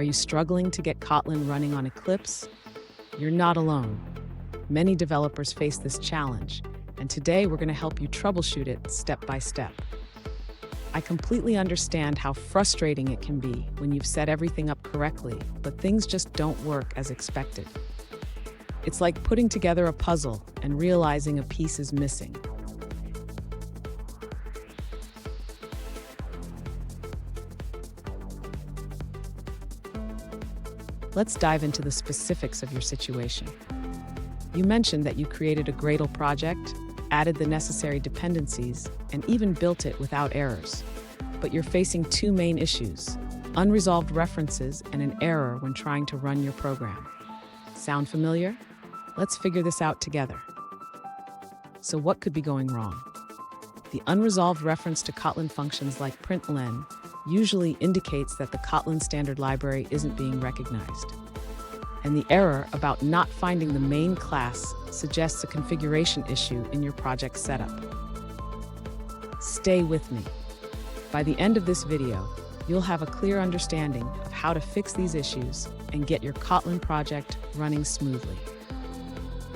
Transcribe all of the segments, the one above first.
Are you struggling to get Kotlin running on Eclipse? You're not alone. Many developers face this challenge, and today we're going to help you troubleshoot it step by step. I completely understand how frustrating it can be when you've set everything up correctly, but things just don't work as expected. It's like putting together a puzzle and realizing a piece is missing. Let's dive into the specifics of your situation. You mentioned that you created a Gradle project, added the necessary dependencies, and even built it without errors. But you're facing two main issues: unresolved references and an error when trying to run your program. Sound familiar? Let's figure this out together. So what could be going wrong? The unresolved reference to Kotlin functions like println usually indicates that the Kotlin standard library isn't being recognized. And the error about not finding the main class suggests a configuration issue in your project setup. Stay with me. By the end of this video, you'll have a clear understanding of how to fix these issues and get your Kotlin project running smoothly.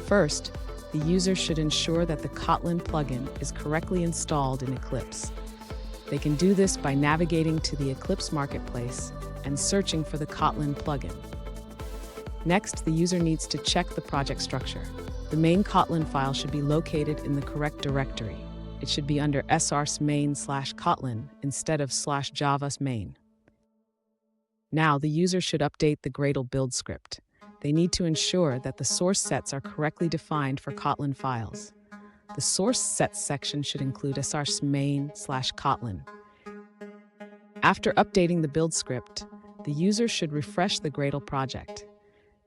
First, the user should ensure that the Kotlin plugin is correctly installed in Eclipse. They can do this by navigating to the Eclipse marketplace and searching for the Kotlin plugin. Next, the user needs to check the project structure. The main Kotlin file should be located in the correct directory. It should be under src/main/Kotlin instead of /javas/main. Now, the user should update the Gradle build script. They need to ensure that the source sets are correctly defined for Kotlin files. The source sets section should include src/main/Kotlin. After updating the build script, the user should refresh the Gradle project.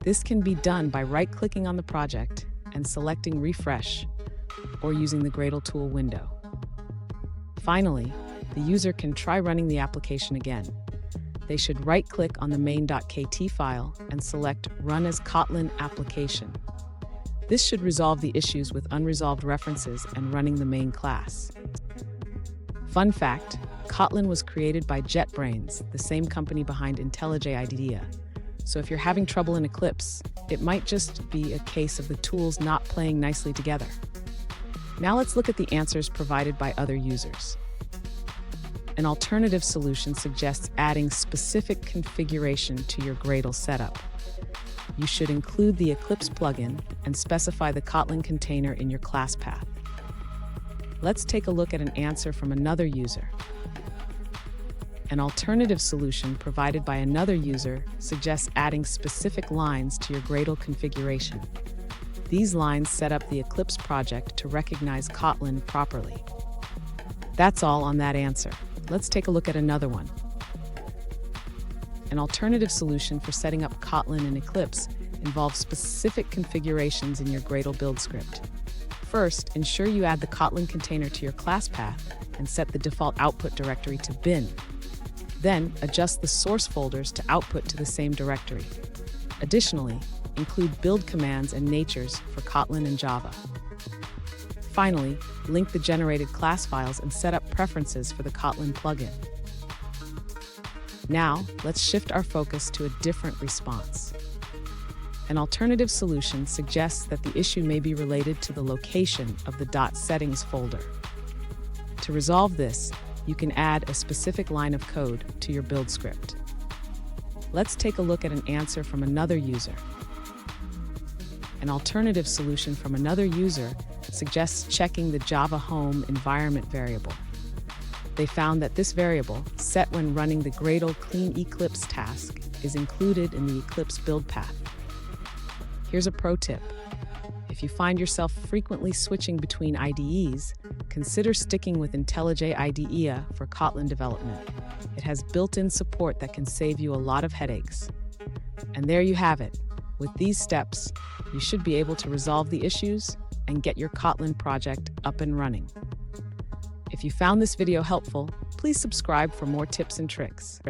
This can be done by right-clicking on the project and selecting Refresh, or using the Gradle tool window. Finally, the user can try running the application again. They should right-click on the main.kt file and select Run as Kotlin Application. This should resolve the issues with unresolved references and running the main class. Fun fact, Kotlin was created by JetBrains, the same company behind IntelliJ IDEA. So if you're having trouble in Eclipse, it might just be a case of the tools not playing nicely together. Now let's look at the answers provided by other users. An alternative solution suggests adding specific configuration to your Gradle setup. You should include the Eclipse plugin and specify the Kotlin container in your class path. Let's take a look at an answer from another user. An alternative solution provided by another user suggests adding specific lines to your Gradle configuration. These lines set up the Eclipse project to recognize Kotlin properly. That's all on that answer. Let's take a look at another one. An alternative solution for setting up Kotlin in Eclipse involves specific configurations in your Gradle build script. First, ensure you add the Kotlin container to your class path and set the default output directory to bin. Then, adjust the source folders to output to the same directory. Additionally, include build commands and natures for Kotlin and Java. Finally, link the generated class files and set up preferences for the Kotlin plugin. Now, let's shift our focus to a different response. An alternative solution suggests that the issue may be related to the location of the .settings folder. To resolve this, you can add a specific line of code to your build script. Let's take a look at an answer from another user. An alternative solution from another user suggests checking the Java home environment variable. They found that this variable, set when running the Gradle clean Eclipse task, is included in the Eclipse build path. Here's a pro tip. If you find yourself frequently switching between IDEs, consider sticking with IntelliJ IDEA for Kotlin development. It has built-in support that can save you a lot of headaches. And there you have it. With these steps, you should be able to resolve the issues and get your Kotlin project up and running. If you found this video helpful, please subscribe for more tips and tricks.